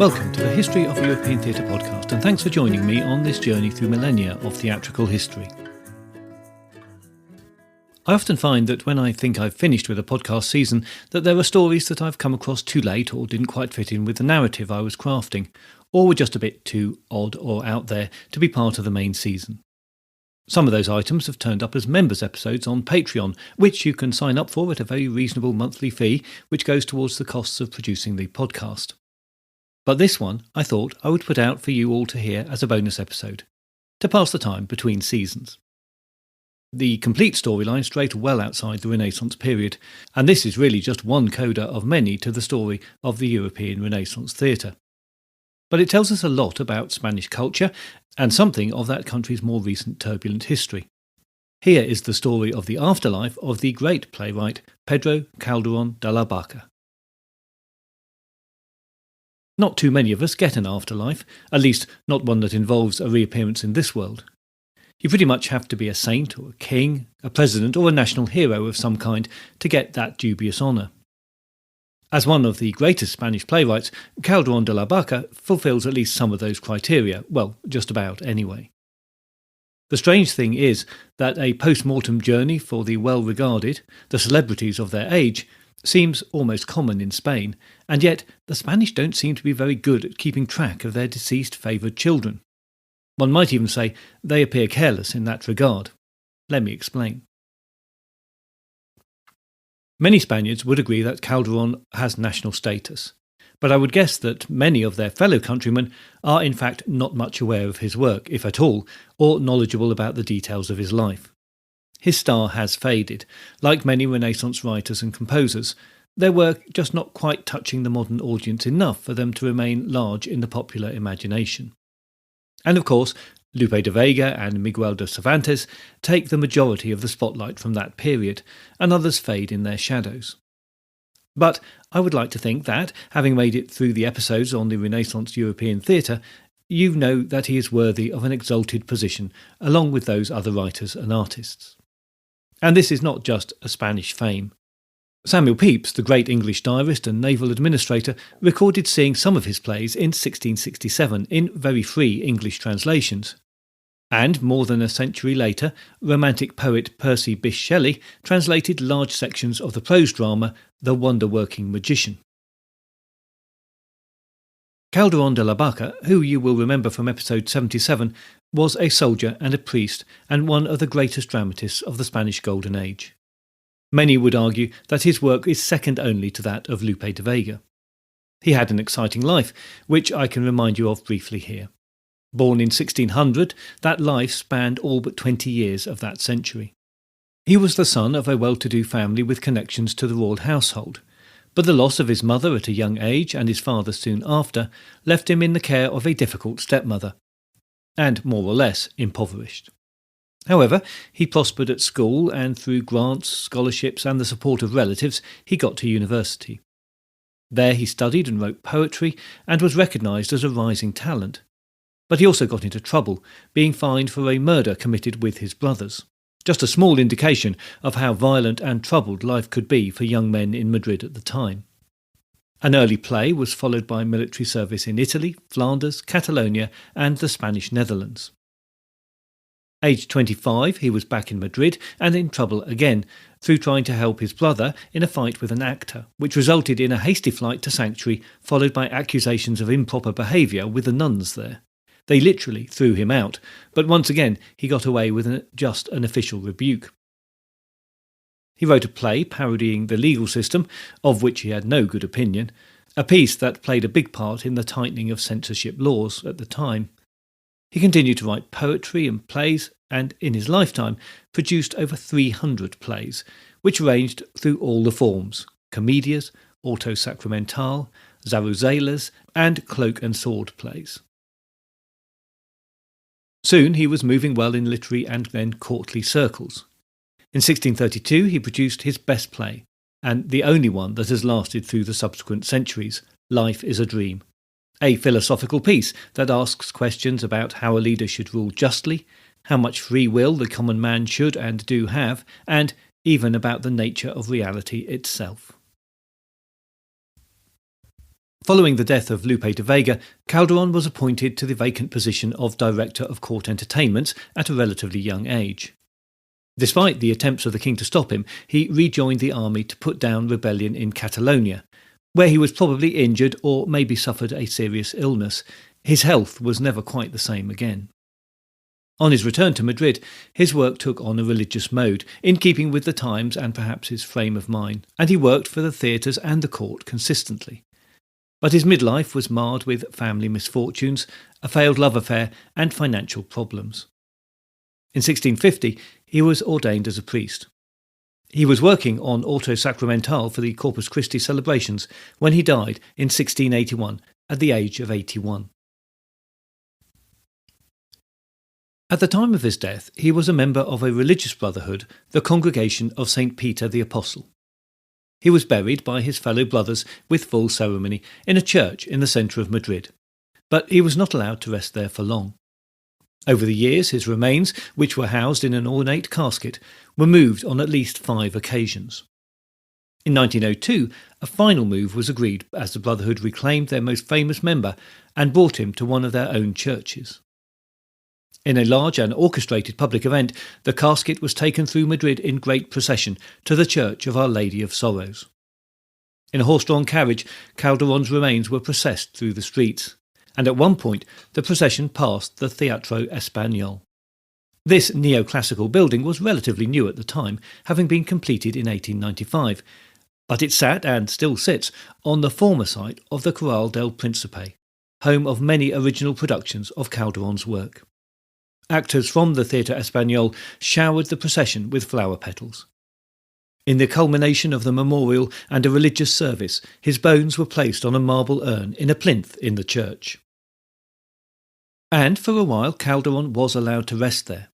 Welcome to the History of European Theatre podcast, and thanks for joining me on this journey through millennia of theatrical history. I often find that when I think I've finished with a podcast season, that there are stories that I've come across too late or didn't quite fit in with the narrative I was crafting, or were just a bit too odd or out there to be part of the main season. Some of those items have turned up as members episodes on Patreon, which you can sign up for at a very reasonable monthly fee, which goes towards the costs of producing the podcast. But this one I thought I would put out for you all to hear as a bonus episode, to pass the time between seasons. The complete storyline strayed well outside the Renaissance period, and this is really just one coda of many to the story of the European Renaissance theatre. But it tells us a lot about Spanish culture and something of that country's more recent turbulent history. Here is the story of the afterlife of the great playwright Pedro Calderon de la Bacca. Not too many of us get an afterlife, at least not one that involves a reappearance in this world. You pretty much have to be a saint or a king, a president or a national hero of some kind to get that dubious honour. As one of the greatest Spanish playwrights, Calderon de la Bacca fulfills at least some of those criteria, well, just about anyway. The strange thing is that a post-mortem journey for the well-regarded, the celebrities of their age, seems almost common in Spain, and yet the Spanish don't seem to be very good at keeping track of their deceased favoured children. One might even say they appear careless in that regard. Let me explain. Many Spaniards would agree that Calderon has national status, but I would guess that many of their fellow countrymen are in fact not much aware of his work, if at all, or knowledgeable about the details of his life. His star has faded. Like many Renaissance writers and composers, their work just not quite touching the modern audience enough for them to remain large in the popular imagination. And of course, Lope de Vega and Miguel de Cervantes take the majority of the spotlight from that period, and others fade in their shadows. But I would like to think that, having made it through the episodes on the Renaissance European theatre, you know that he is worthy of an exalted position along with those other writers and artists. And this is not just a Spanish fame. Samuel Pepys, the great English diarist and naval administrator, recorded seeing some of his plays in 1667 in very free English translations. And more than a century later, Romantic poet Percy Bysshe Shelley translated large sections of the prose drama The Wonder-Working Magician. Calderon de la Bacca, who you will remember from episode 77, was a soldier and a priest and one of the greatest dramatists of the Spanish Golden Age. Many would argue that his work is second only to that of Lope de Vega. He had an exciting life, which I can remind you of briefly here. Born in 1600, that life spanned all but 20 years of that century. He was the son of a well-to-do family with connections to the royal household, but the loss of his mother at a young age and his father soon after left him in the care of a difficult stepmother, and more or less impoverished. However, he prospered at school, and through grants, scholarships and the support of relatives, he got to university. There he studied and wrote poetry and was recognised as a rising talent. But he also got into trouble, being fined for a murder committed with his brothers. Just a small indication of how violent and troubled life could be for young men in Madrid at the time. An early play was followed by military service in Italy, Flanders, Catalonia and the Spanish Netherlands. Aged 25, he was back in Madrid and in trouble again, through trying to help his brother in a fight with an actor, which resulted in a hasty flight to sanctuary followed by accusations of improper behaviour with the nuns there. They literally threw him out, but once again he got away with just an official rebuke. He wrote a play parodying the legal system, of which he had no good opinion, a piece that played a big part in the tightening of censorship laws at the time. He continued to write poetry and plays, and in his lifetime produced over 300 plays, which ranged through all the forms: comedias, auto sacramental, zaruzelas, and cloak and sword plays. Soon he was moving well in literary and then courtly circles. In 1632 he produced his best play, and the only one that has lasted through the subsequent centuries, Life is a Dream, a philosophical piece that asks questions about how a leader should rule justly, how much free will the common man should and do have, and even about the nature of reality itself. Following the death of Lope de Vega, Calderon was appointed to the vacant position of Director of Court Entertainments at a relatively young age. Despite the attempts of the king to stop him, he rejoined the army to put down rebellion in Catalonia, where he was probably injured or maybe suffered a serious illness. His health was never quite the same again. On his return to Madrid, his work took on a religious mode, in keeping with the times and perhaps his frame of mind, and he worked for the theatres and the court consistently. But his midlife was marred with family misfortunes, a failed love affair, and financial problems. In 1650, he was ordained as a priest. He was working on Auto Sacramental for the Corpus Christi celebrations when he died in 1681 at the age of 81. At the time of his death, he was a member of a religious brotherhood, the Congregation of St. Peter the Apostle. He was buried by his fellow brothers with full ceremony in a church in the centre of Madrid, but he was not allowed to rest there for long. Over the years, his remains, which were housed in an ornate casket, were moved on at least 5 occasions. In 1902, a final move was agreed as the Brotherhood reclaimed their most famous member and brought him to one of their own churches. In a large and orchestrated public event, the casket was taken through Madrid in great procession to the Church of Our Lady of Sorrows. In a horse-drawn carriage, Calderon's remains were processed through the streets, and at one point the procession passed the Teatro Español. This neoclassical building was relatively new at the time, having been completed in 1895, but it sat, and still sits, on the former site of the Corral del Príncipe, home of many original productions of Calderon's work. Actors from the Theatre Español showered the procession with flower petals. In the culmination of the memorial and a religious service, his bones were placed on a marble urn in a plinth in the church. And for a while Calderon was allowed to rest there.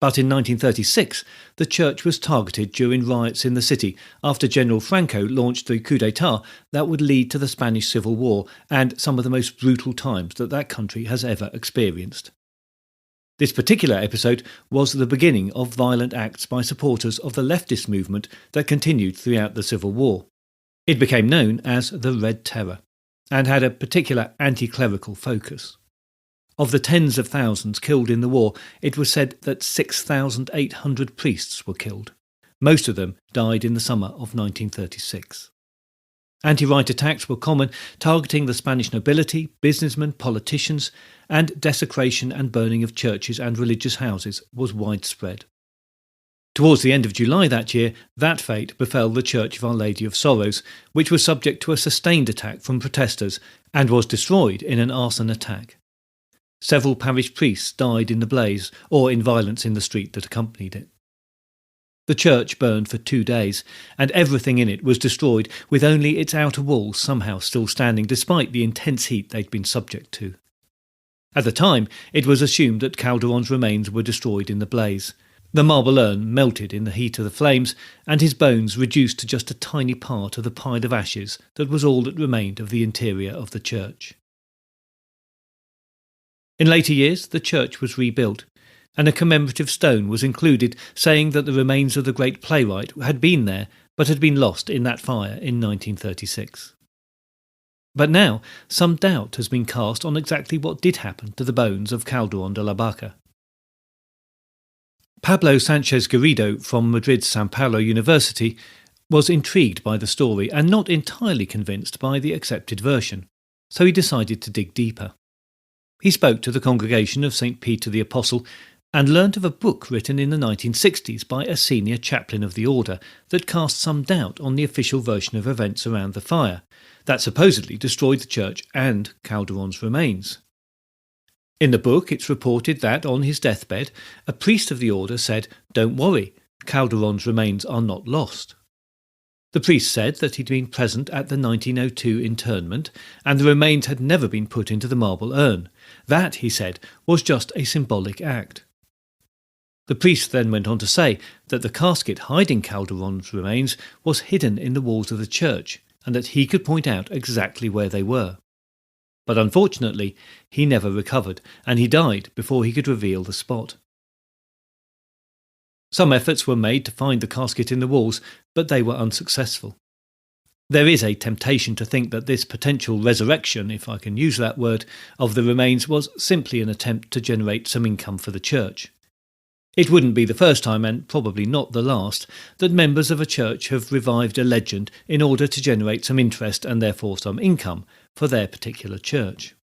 But in 1936, the church was targeted during riots in the city after General Franco launched the coup d'état that would lead to the Spanish Civil War and some of the most brutal times that country has ever experienced. This particular episode was the beginning of violent acts by supporters of the leftist movement that continued throughout the Civil War. It became known as the Red Terror, and had a particular anti-clerical focus. Of the tens of thousands killed in the war, it was said that 6,800 priests were killed. Most of them died in the summer of 1936. Anti-right attacks were common, targeting the Spanish nobility, businessmen, politicians, and desecration and burning of churches and religious houses was widespread. Towards the end of July that year, that fate befell the Church of Our Lady of Sorrows, which was subject to a sustained attack from protesters and was destroyed in an arson attack. Several parish priests died in the blaze or in violence in the street that accompanied it. The church burned for 2 days, and everything in it was destroyed, with only its outer walls somehow still standing despite the intense heat they'd been subject to. At the time, it was assumed that Calderon's remains were destroyed in the blaze. The marble urn melted in the heat of the flames, and his bones reduced to just a tiny part of the pile of ashes that was all that remained of the interior of the church. In later years, the church was rebuilt, and a commemorative stone was included saying that the remains of the great playwright had been there but had been lost in that fire in 1936. But now some doubt has been cast on exactly what did happen to the bones of Calderon de la Bacca. Pablo Sanchez Garrido from Madrid's San Pablo University was intrigued by the story and not entirely convinced by the accepted version, so he decided to dig deeper. He spoke to the congregation of St. Peter the Apostle and learnt of a book written in the 1960s by a senior chaplain of the order that cast some doubt on the official version of events around the fire, that supposedly destroyed the church and Calderon's remains. In the book it's reported that, on his deathbed, a priest of the order said, "Don't worry, Calderon's remains are not lost." The priest said that he'd been present at the 1902 internment, and the remains had never been put into the marble urn. That, he said, was just a symbolic act. The priest then went on to say that the casket hiding Calderon's remains was hidden in the walls of the church, and that he could point out exactly where they were. But unfortunately, he never recovered, and he died before he could reveal the spot. Some efforts were made to find the casket in the walls, but they were unsuccessful. There is a temptation to think that this potential resurrection, if I can use that word, of the remains was simply an attempt to generate some income for the church. It wouldn't be the first time, and probably not the last, that members of a church have revived a legend in order to generate some interest and therefore some income for their particular church.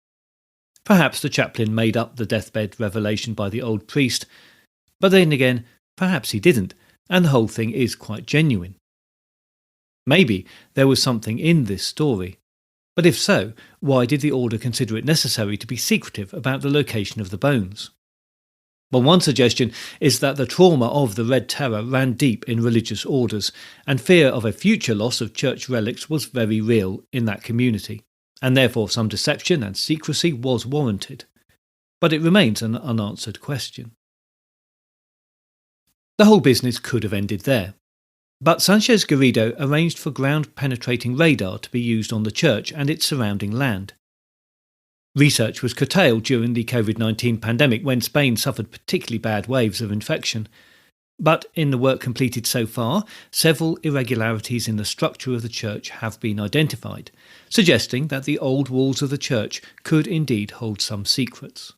Perhaps the chaplain made up the deathbed revelation by the old priest, but then again, perhaps he didn't, and the whole thing is quite genuine. Maybe there was something in this story, but if so, why did the order consider it necessary to be secretive about the location of the bones? Well, one suggestion is that the trauma of the Red Terror ran deep in religious orders, and fear of a future loss of church relics was very real in that community, and therefore some deception and secrecy was warranted. But it remains an unanswered question. The whole business could have ended there. But Sanchez Garrido arranged for ground-penetrating radar to be used on the church and its surrounding land. Research was curtailed during the COVID-19 pandemic when Spain suffered particularly bad waves of infection. But in the work completed so far, several irregularities in the structure of the church have been identified, suggesting that the old walls of the church could indeed hold some secrets.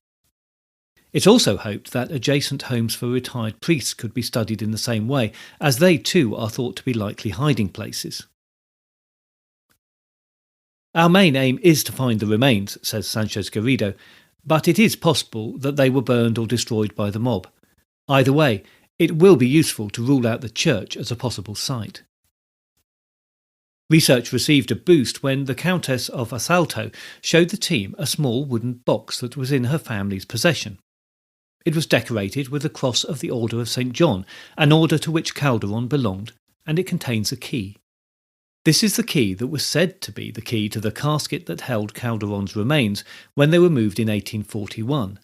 It's also hoped that adjacent homes for retired priests could be studied in the same way, as they too are thought to be likely hiding places. Our main aim is to find the remains, says Sanchez Garrido, but it is possible that they were burned or destroyed by the mob. Either way, it will be useful to rule out the church as a possible site. Research received a boost when the Countess of Asalto showed the team a small wooden box that was in her family's possession. It was decorated with the cross of the Order of St. John, an order to which Calderon belonged, and it contains a key. This is the key that was said to be the key to the casket that held Calderon's remains when they were moved in 1841,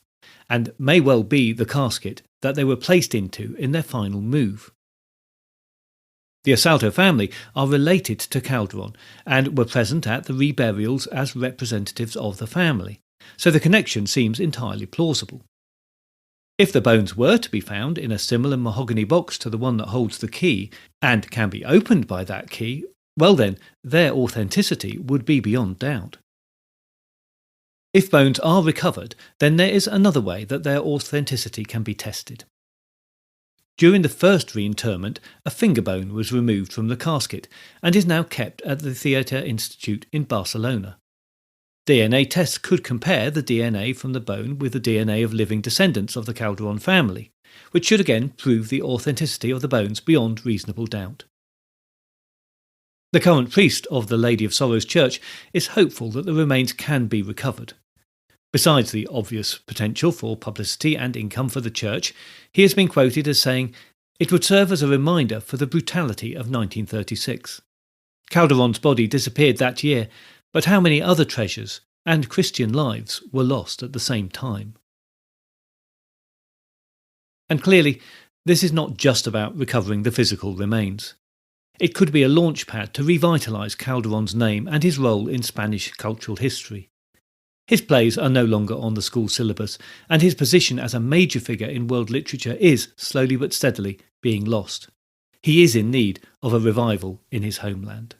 and may well be the casket that they were placed into in their final move. The Asalto family are related to Calderon and were present at the reburials as representatives of the family, so the connection seems entirely plausible. If the bones were to be found in a similar mahogany box to the one that holds the key, and can be opened by that key, well then, their authenticity would be beyond doubt. If bones are recovered, then there is another way that their authenticity can be tested. During the first reinterment, a finger bone was removed from the casket and is now kept at the Theatre Institute in Barcelona. DNA tests could compare the DNA from the bone with the DNA of living descendants of the Calderon family, which should again prove the authenticity of the bones beyond reasonable doubt. The current priest of the Lady of Sorrows Church is hopeful that the remains can be recovered. Besides the obvious potential for publicity and income for the church, he has been quoted as saying, "It would serve as a reminder for the brutality of 1936. Calderon's body disappeared that year, but how many other treasures and Christian lives were lost at the same time?" And clearly, this is not just about recovering the physical remains. It could be a launchpad to revitalise Calderon's name and his role in Spanish cultural history. His plays are no longer on the school syllabus, and his position as a major figure in world literature is, slowly but steadily, being lost. He is in need of a revival in his homeland.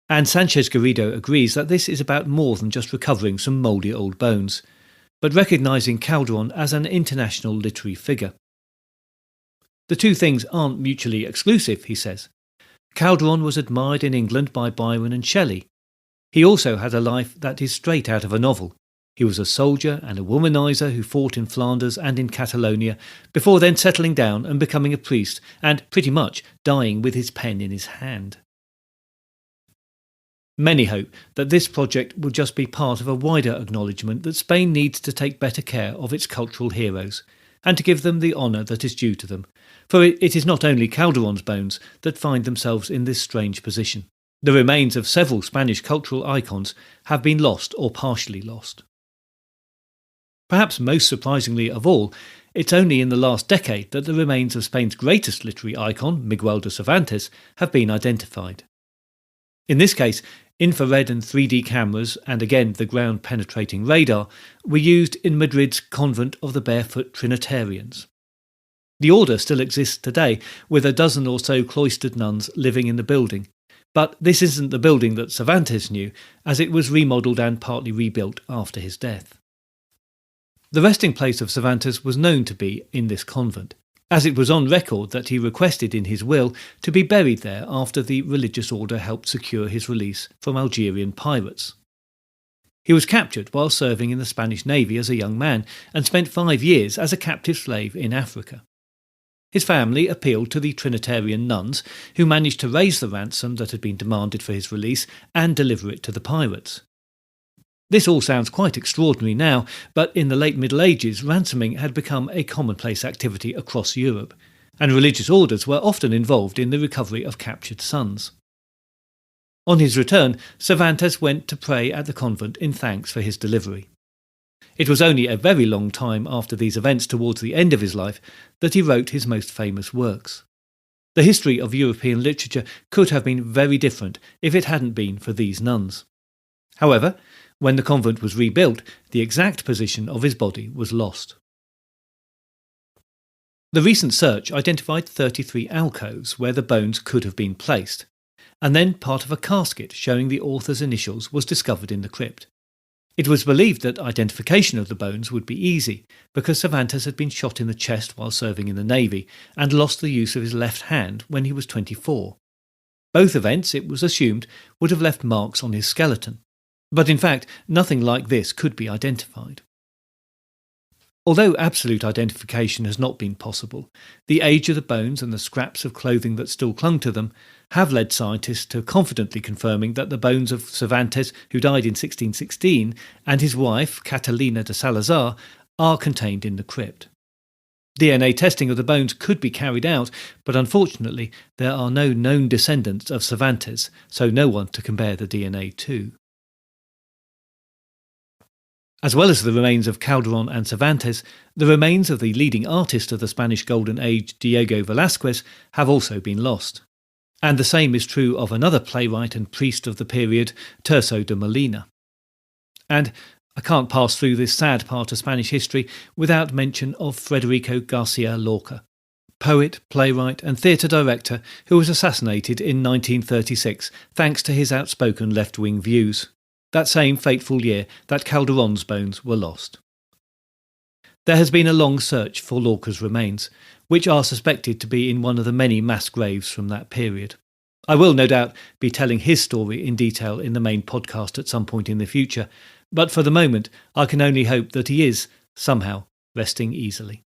And Sanchez Garrido agrees that this is about more than just recovering some mouldy old bones, but recognising Calderon as an international literary figure. The two things aren't mutually exclusive, he says. Calderon was admired in England by Byron and Shelley. He also had a life that is straight out of a novel. He was a soldier and a womaniser who fought in Flanders and in Catalonia, before then settling down and becoming a priest, and pretty much dying with his pen in his hand. Many hope that this project will just be part of a wider acknowledgement that Spain needs to take better care of its cultural heroes, and to give them the honour that is due to them, for it is not only Calderon's bones that find themselves in this strange position. The remains of several Spanish cultural icons have been lost or partially lost. Perhaps most surprisingly of all, it's only in the last decade that the remains of Spain's greatest literary icon, Miguel de Cervantes, have been identified. In this case, infrared and 3D cameras, and again the ground-penetrating radar, were used in Madrid's convent of the Barefoot Trinitarians. The order still exists today, with a dozen or so cloistered nuns living in the building, But this isn't the building that Cervantes knew, as it was remodelled and partly rebuilt after his death. The resting place of Cervantes was known to be in this convent, as it was on record that he requested in his will to be buried there after the religious order helped secure his release from Algerian pirates. He was captured while serving in the Spanish Navy as a young man and spent 5 years as a captive slave in Africa. His family appealed to the Trinitarian nuns, who managed to raise the ransom that had been demanded for his release and deliver it to the pirates. This all sounds quite extraordinary now, but in the late Middle Ages, ransoming had become a commonplace activity across Europe, and religious orders were often involved in the recovery of captured sons. On his return, Cervantes went to pray at the convent in thanks for his delivery. It was only a very long time after these events towards the end of his life that he wrote his most famous works. The history of European literature could have been very different if it hadn't been for these nuns. However, when the convent was rebuilt, the exact position of his body was lost. The recent search identified 33 alcoves where the bones could have been placed, and then part of a casket showing the author's initials was discovered in the crypt. It was believed that identification of the bones would be easy, because Cervantes had been shot in the chest while serving in the Navy and lost the use of his left hand when he was 24. Both events, it was assumed, would have left marks on his skeleton, but in fact nothing like this could be identified. Although absolute identification has not been possible, the age of the bones and the scraps of clothing that still clung to them have led scientists to confidently confirming that the bones of Cervantes, who died in 1616, and his wife, Catalina de Salazar, are contained in the crypt. DNA testing of the bones could be carried out, but unfortunately there are no known descendants of Cervantes, so no one to compare the DNA to. As well as the remains of Calderon and Cervantes, the remains of the leading artist of the Spanish Golden Age, Diego Velázquez, have also been lost. And the same is true of another playwright and priest of the period, Tirso de Molina. And I can't pass through this sad part of Spanish history without mention of Federico Garcia Lorca, poet, playwright and theatre director who was assassinated in 1936 thanks to his outspoken left-wing views. That same fateful year that Calderon's bones were lost. There has been a long search for Lorca's remains, which are suspected to be in one of the many mass graves from that period. I will no doubt be telling his story in detail in the main podcast at some point in the future, but for the moment I can only hope that he is, somehow, resting easily.